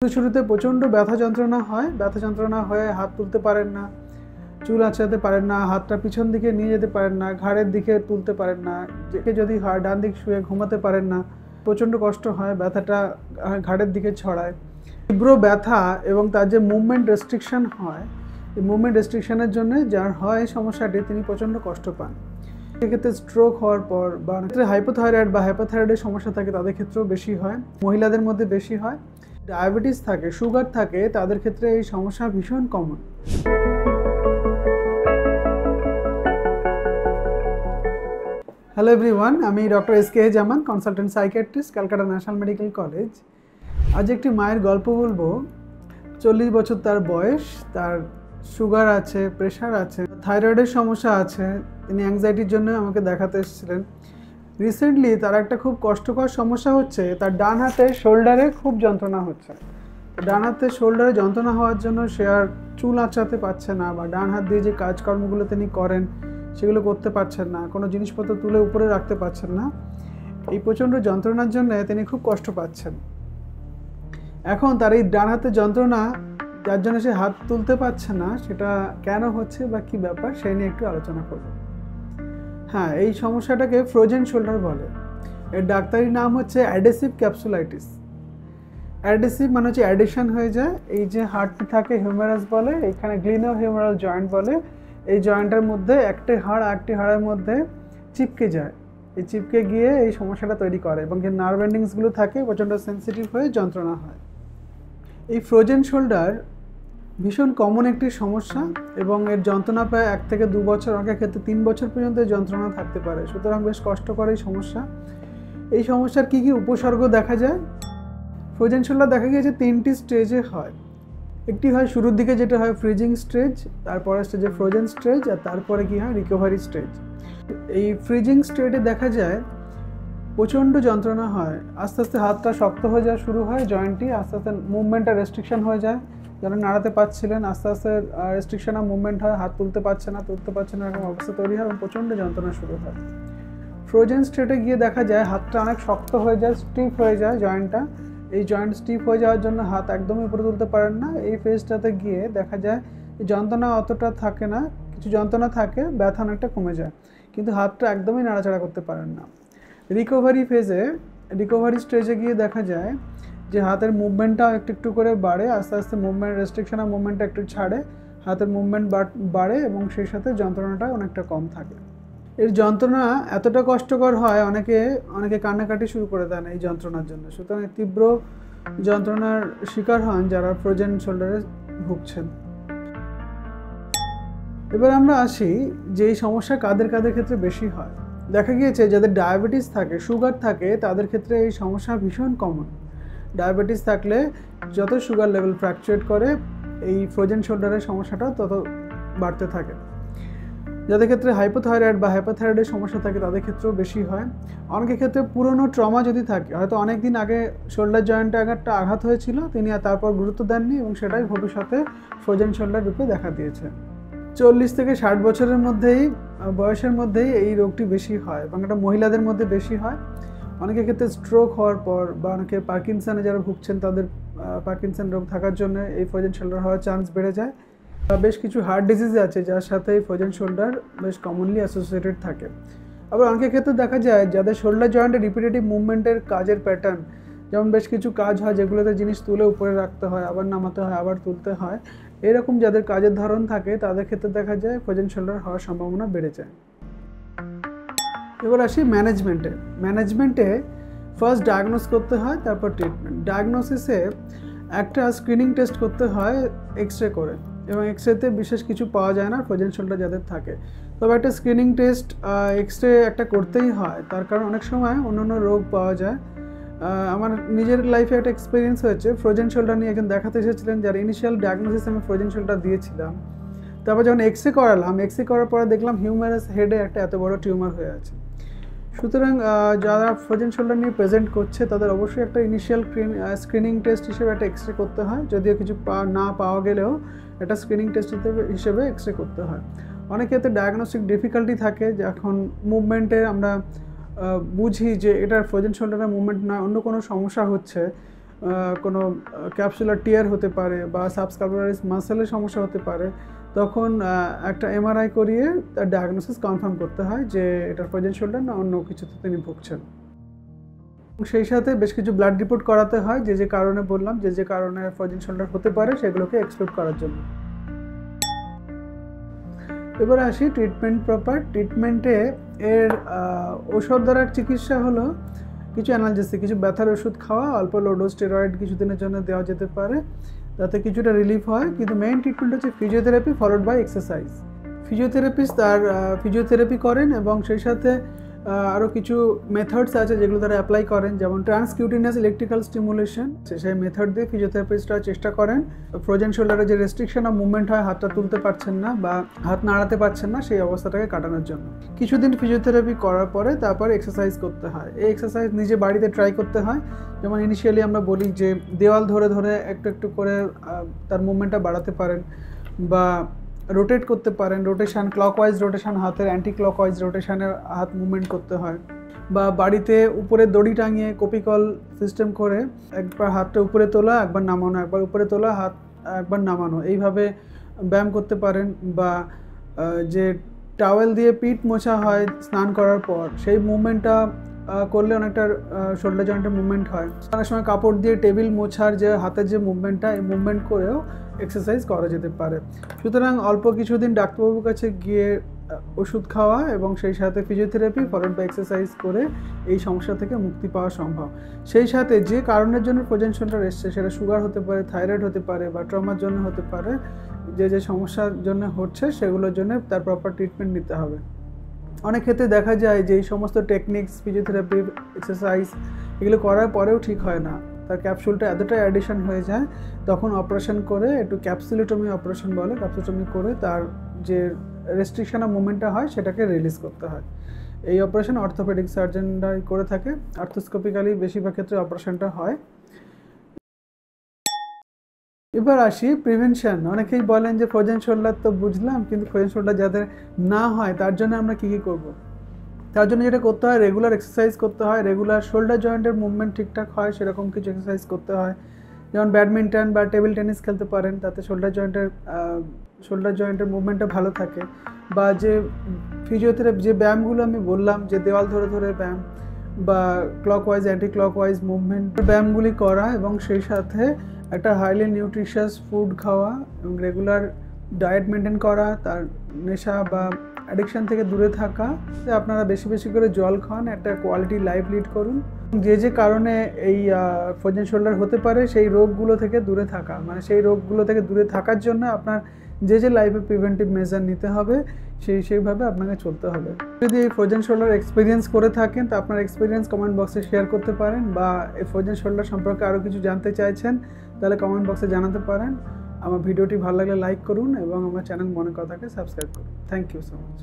শুরুতে প্রচণ্ড ব্যথা যন্ত্রণা হয়ে হাত তুলতে পারেন না, চুল আঁচড়াতে পারেন না, হাতটা পিছন দিকে নিয়ে যেতে পারেন না, ঘাড়ের দিকে তুলতে পারেন না, যদি হয় ডান দিক শুয়ে ঘুমাতে পারেন না, প্রচণ্ড কষ্ট হয়, ব্যথাটা ঘাড়ের দিকে ছড়ায়, তীব্র ব্যথা এবং তার যে মুভমেন্ট রেস্ট্রিকশন হয়, এই মুভমেন্ট রেস্ট্রিকশনের জন্য যার হয় সমস্যাটি তিনি প্রচণ্ড কষ্ট পান। সেক্ষেত্রে স্ট্রোক হওয়ার পর বা হাইপোথাইরয়েড বা হাইপোথাইরয়েডের সমস্যা থাকে তাদের ক্ষেত্রেও বেশি হয়, মহিলাদের মধ্যে বেশি হয়। ডায়াবেটিস থাকে, সুগার থাকে, তাদের ক্ষেত্রে এই সমস্যা ভীষণ কমন। হ্যালো এভরিওয়ান, আমি doctor S K Zaman, consultant psychiatrist, Calcutta national medical college. আজ একটি মায়ের গল্প বলবো। 40 বছর তার বয়স, তার সুগার আছে, প্রেশার আছে, থাইরয়েডের সমস্যা আছে। তিনি অ্যাংজাইটির জন্য আমাকে দেখাতে এসেছিলেন। রিসেন্টলি তার একটা খুব কষ্টকর সমস্যা হচ্ছে, তার ডান হাতের শোল্ডারে খুব যন্ত্রণা হচ্ছে। ডান হাতের শোল্ডারে যন্ত্রণা হওয়ার জন্য সে আর চুল আঁচড়াতে পারছে না, বা ডান হাত দিয়ে যে কাজকর্মগুলো তিনি করেন সেগুলো করতে পারছেন না, কোনো জিনিসপত্র তুলে উপরে রাখতে পারছেন না। এই প্রচণ্ড যন্ত্রণার জন্য তিনি খুব কষ্ট পাচ্ছেন। এখন তার এই ডান হাতের যন্ত্রণা, যার জন্য সে হাত তুলতে পারছে না, সেটা কেন হচ্ছে বা কী ব্যাপার, সেই নিয়ে একটু আলোচনা করব। হ্যাঁ, এই সমস্যাটাকে ফ্রোজেন শোল্ডার বলে। এর ডাক্তারি নাম হচ্ছে অ্যাডেসিভ ক্যাপসুলাইটিস। অ্যাডেসিভ মানে হচ্ছে অ্যাডিশন হয়ে যায়। এই যে হাড়টি থাকে হিউমেরাস বলে, এখানে গ্লিনো হিউমেরাল জয়েন্ট বলে। এই জয়েন্টের মধ্যে একটি হাড় আরেকটি হাড়ের মধ্যে চিপকে যায়। এই চিপকে গিয়ে এই সমস্যাটা তৈরি করে, এবং যে নার্ভ এন্ডিংসগুলো থাকে প্রচণ্ড সেন্সিটিভ হয়ে যন্ত্রণা হয়। এই ফ্রোজেন শোল্ডার ভীষণ কমন একটি সমস্যা, এবং এর যন্ত্রণা প্রায় 1 থেকে 2 বছর, অনেকের ক্ষেত্রে 3 বছর পর্যন্ত যন্ত্রণা থাকতে পারে। সুতরাং বেশ কষ্টকর এই সমস্যা। এই সমস্যার কী কী উপসর্গ দেখা যায়? ফ্রোজেন শোল্ডার দেখা গিয়েছে 3টি স্টেজে হয়। একটি হয় শুরুর দিকে, যেটা হয় ফ্রিজিং স্টেজ, তারপরে স্টেজে ফ্রোজেন স্টেজ, আর তারপরে কি হয় রিকভারি স্টেজ। এই ফ্রিজিং স্টেজে দেখা যায় প্রচণ্ড যন্ত্রণা হয়, আস্তে আস্তে হাতটা শক্ত হয়ে যাওয়া শুরু হয়, জয়েন্টটি আস্তে আস্তে মুভমেন্টটা রেস্ট্রিকশন হয়ে যায়। যারা নাড়াতে পারছিলেন আস্তে আস্তে রেস্ট্রিকশন অফ মুভমেন্ট হয়, হাত তুলতে পারছে না এরকম অবস্থা তৈরি হয়, এবং প্রচণ্ড যন্ত্রণা শুরু হয়। ফ্রোজেন স্টেটে গিয়ে দেখা যায় হাতটা অনেক শক্ত হয়ে যায়, স্টিফ হয়ে যায় জয়েন্টটা। এই জয়েন্ট স্টিফ হয়ে যাওয়ার জন্য হাত একদমই উপরে তুলতে পারেন না। এই ফেজটাতে গিয়ে দেখা যায় যন্ত্রণা অতটা থাকে না, কিছু যন্ত্রণা থাকে, ব্যথা অনেকটা কমে যায়, কিন্তু হাতটা একদমই নাড়াচাড়া করতে পারেন না। রিকভারি স্টেজে গিয়ে দেখা যায় যে হাতের মুভমেন্টটা একটু একটু করে বাড়ে, আস্তে আস্তে মুভমেন্ট রেস্ট্রিকশন আর মুভমেন্টটা একটু ছাড়ে, হাতের মুভমেন্ট বাড়ে, এবং সেই সাথে যন্ত্রণাটা অনেকটা কম থাকে। এর যন্ত্রণা এতটা কষ্টকর হয়, অনেকে কান্নাকাটি শুরু করে দেন এই যন্ত্রণার জন্য। সুতরাং তীব্র যন্ত্রণার শিকার হন যারা ফ্রোজেন শোল্ডারে ভুগছেন। এবার আমরা আসি যে এই সমস্যা কাদের ক্ষেত্রে বেশি হয়। দেখা গিয়েছে যাদের ডায়াবেটিস থাকে, সুগার থাকে, তাদের ক্ষেত্রে এই সমস্যা ভীষণ কমন। ডায়াবেটিস থাকলে যত সুগার লেভেল ফ্ল্যাকচুয়েট করে, এই ফ্রোজেন শোল্ডারের সমস্যাটা তত বাড়তে থাকে। যাদের ক্ষেত্রে হাইপোথাইরয়েড বা হাইপোথাইরয়েডের সমস্যা থাকে তাদের ক্ষেত্রেও বেশি হয়। অনেকের ক্ষেত্রে পুরনো ট্রমা যদি থাকে, হয়তো অনেক দিন আগে শোল্ডার জয়েন্টে একটা আঘাত হয়েছিল, তিনি আর তারপর গুরুত্ব দেননি, এবং সেটাই ভবিষ্যতে ফ্রোজেন শোল্ডার রূপে দেখা দিয়েছে। 40 থেকে 60 বছরের বয়সের মধ্যেই এই রোগটি বেশি হয়, এবং এটা মহিলাদের মধ্যে বেশি হয়। অনেকের ক্ষেত্রে স্ট্রোক হওয়ার পর, বা অনেকে পার্কিনসনে যারা ভুগছেন তাদের পার্কিনসন রোগ থাকার জন্য এই ফ্রোজেন শোল্ডার হওয়ার চান্স বেড়ে যায়। বেশ কিছু হার্ট ডিজিজ আছে যার সাথে এই ফ্রোজেন শোল্ডার বেশ কমনলি অ্যাসোসিয়েটেড থাকে। আবার অনেকের ক্ষেত্রে দেখা যায় যাদের শোল্ডার জয়েন্টে রিপিটেটিভ মুভমেন্টের কাজের প্যাটার্ন, যেমন বেশ কিছু কাজ হয় যেগুলোতে জিনিস তুলে উপরে রাখতে হয়, আবার নামাতে হয়, আবার তুলতে হয়, এরকম যাদের কাজের ধরন থাকে তাদের ক্ষেত্রে দেখা যায় ফ্রোজেন শোল্ডার হওয়ার সম্ভাবনা বেড়ে যায়। এবার আসি ম্যানেজমেন্টে ফার্স্ট ডায়াগনোস করতে হয়, তারপর ট্রিটমেন্ট। ডায়াগনোসিসে একটা স্ক্রিনিং টেস্ট করতে হয় এক্স রে করে, এবং এক্স রেতে বিশেষ কিছু পাওয়া যায় না ফ্রোজেন শোল্ডার যাদের থাকে। তবে একটা স্ক্রিনিং টেস্ট এক্স রে একটা করতেই হয়, তার কারণ অনেক সময় অন্যান্য রোগ পাওয়া যায়। আমার নিজের লাইফে একটা এক্সপিরিয়েন্স হয়েছে, ফ্রোজেন শোল্ডার নিয়ে একজন দেখাতে এসেছিলেন, যার ইনিশিয়াল ডায়াগনোসিস আমি ফ্রোজেন শোল্ডার দিয়েছিলাম। তারপর যখন এক্স রে করার পরে দেখলাম হিউমেরাস হেডে একটা এত বড় টিউমার হয়ে আছে। সুতরাং যারা ফ্রোজেন শোল্ডার নিয়ে প্রেজেন্ট করছে তাদের অবশ্যই একটা ইনিশিয়াল স্ক্রিনিং টেস্ট হিসেবে একটা এক্স রে করতে হয়। যদিও কিছু না পাওয়া গেলেও একটা স্ক্রিনিং টেস্ট হিসেবে এক্স রে করতে হয়। অনেক ক্ষেত্রে ডায়াগনস্টিক ডিফিকাল্টি থাকে, যখন মুভমেন্টে আমরা বুঝি যে এটার ফ্রোজেন শোল্ডারের মুভমেন্ট না, অন্য কোনো সমস্যা হচ্ছে, কোনো ক্যাপসুলার টিয়ার হতে পারে বা সাবস্ক্যাপুলারিস মাসেলের সমস্যা হতে পারে, তখন একটা এমআরআই করিয়ে তার ডায়াগনোসিস কনফার্ম করতে হয় যে এটার ফ্রোজেন শোল্ডার না অন্য কিছুতে তিনি ভুগছেন। সেই সাথে বেশ কিছু ব্লাড রিপোর্ট করাতে হয়, যে কারণে বললাম যে কারণে ফ্রোজেন শোল্ডার হতে পারে সেগুলোকে এক্সক্লুড করার জন্য। এবার আসি ট্রিটমেন্ট প্রপার। ট্রিটমেন্টে এর ওষুধ দ্বারা চিকিৎসা হলো কিছু অ্যানালজেসিক, কিছু ব্যথার ওষুধ খাওয়া, অল্প লো ডোজ স্টেরয়েড কিছুদিনের জন্য দেওয়া যেতে পারে, তাতে কিছুটা রিলিফ হয়। কিন্তু মেইন ট্রিটমেন্ট হচ্ছে physiotherapy followed by exercise. Physiotherapist তার ফিজিওথেরাপি করেন এবং সেই সাথে আরও কিছু মেথডস আছে যেগুলো তারা অ্যাপ্লাই করেন, যেমন ট্রান্সকিউটিনিয়াস ইলেকট্রিক্যাল স্টিমুলেশন। সেই মেথড দিয়ে ফিজিওথেরাপিস্টরা চেষ্টা করেন ফ্রোজেন শোল্ডারে যে রেস্ট্রিকশন অফ মুভমেন্ট হয়, হাতটা তুলতে পারছেন না বা হাত নাড়াতে পারছেন না, সেই অবস্থাটাকে কাটানোর জন্য কিছুদিন ফিজিওথেরাপি করার পরে তারপর এক্সারসাইজ করতে হয়। এই এক্সারসাইজ নিজে বাড়িতে ট্রাই করতে হয়। যেমন ইনিশিয়ালি আমরা বলি যে দেওয়াল ধরে ধরে একটু একটু করে তার মুভমেন্টটা বাড়াতে পারেন বা রোটেট করতে পারেন। রোটেশন, ক্লকওয়াইজ রোটেশন, হাতের অ্যান্টি ক্লকওয়াইজ রোটেশনের হাত মুভমেন্ট করতে হয়। বা বাড়িতে উপরে দড়ি টাঙিয়ে কপিকল সিস্টেম করে একবার হাতটা উপরে তোলা, একবার নামানো, একবার উপরে তোলা, হাত একবার নামানো, এইভাবে ব্যায়াম করতে পারেন। বা যে টাওয়েল দিয়ে পিঠ মোছা হয় স্নান করার পর, সেই মুভমেন্টটা করলে অনেকটা শোল্ডার জয়েন্টের মুভমেন্ট হয়। অনেক সময় কাপড় দিয়ে টেবিল মোছার যে হাতের যে মুভমেন্টটা, এই মুভমেন্ট করেও এক্সারসাইজ করা যেতে পারে। সুতরাং অল্প কিছুদিন ডাক্তারবাবুর কাছে গিয়ে ওষুধ খাওয়া এবং সেই সাথে ফিজিওথেরাপি ফলোড বাই এক্সারসাইজ করে এই সমস্যা থেকে মুক্তি পাওয়া সম্ভব। সেই সাথে যে কারণের জন্য ফ্রোজেন শোল্ডার এসছে, সেটা সুগার হতে পারে, থাইরয়েড হতে পারে বা ট্রমার জন্য হতে পারে, যে সমস্যার জন্য হচ্ছে সেগুলোর জন্য তার প্রপার ট্রিটমেন্ট নিতে হবে। অনেক ক্ষেত্রে দেখা যায় যে এই সমস্ত টেকনিক্স, ফিজিওথেরাপি, এক্সারসাইজ এগুলো করার পরেও ঠিক হয় না, তার ক্যাপসুলটা এতটাই অ্যাডিশন হয়ে যায়, তখন অপারেশন করে, একটু ক্যাপসুলোটমি অপারেশন বলে, ক্যাপসুলোটমি করে তার যে রেস্ট্রিকশন অফ মুভমেন্টটা হয় সেটাকে রিলিজ করতে হয়। এই অপারেশন অর্থোপেডিক সার্জনরাই করে থাকে। আর্থ্রোস্কোপিক্যালি বেশিরভাগ ক্ষেত্রে অপারেশনটা হয়। এবার আসি প্রিভেনশন। অনেকেই বলেন যে ফ্রোজেন শোল্ডার তো বুঝলাম, কিন্তু ফ্রোজেন শোল্ডার যাদের না হয় তার জন্য আমরা কী কী করব? তার জন্য যেটা করতে হয়, রেগুলার এক্সারসাইজ করতে হয়। রেগুলার শোল্ডার জয়েন্টের মুভমেন্ট ঠিকঠাক হয় সেরকম কিছু এক্সারসাইজ করতে হয়। যেমন ব্যাডমিন্টন বা টেবিল টেনিস খেলতে পারেন, তাতে শোল্ডার জয়েন্টের মুভমেন্টটা ভালো থাকে। বা যে ফিজিওথেরাপি যে ব্যায়ামগুলো আমি বললাম, যে দেওয়াল ধরে ধরে ব্যায়াম বা ক্লকওয়াইজ অ্যান্টি ক্লকওয়াইজ মুভমেন্ট ব্যায়ামগুলি করা, এবং সেই সাথে একটা হাইলি নিউট্রিশিয়াস ফুড খাওয়া এবং রেগুলার ডায়েট মেনটেন করা, তার নেশা বা অ্যাডিকশান থেকে দূরে থাকা। আপনারা বেশি বেশি করে জল খান, একটা কোয়ালিটি লাইফ লিড করুন। যে কারণে এই ফ্রোজেন শোল্ডার হতে পারে সেই রোগগুলো থেকে দূরে থাকা, মানে সেই রোগগুলো থেকে দূরে থাকার জন্য আপনার যে লাইফে প্রিভেন্টিভ মেজার নিতে হবে সেইভাবে আপনাকে চলতে হবে। যদি এই ফ্রোজেন শোল্ডার এক্সপিরিয়েন্স করে থাকেন, তো আপনার এক্সপিরিয়েন্স কমেন্ট বক্সে শেয়ার করতে পারেন, বা এই ফ্রোজেন শোল্ডার সম্পর্কে আরও কিছু জানতে চাইছেন তাহলে কমেন্ট বক্সে জানাতে পারেন। আমার ভিডিওটি ভালো লাগলে লাইক করুন এবং আমার চ্যানেল মনে কথাকে সাবস্ক্রাইব করুন। Thank you so much.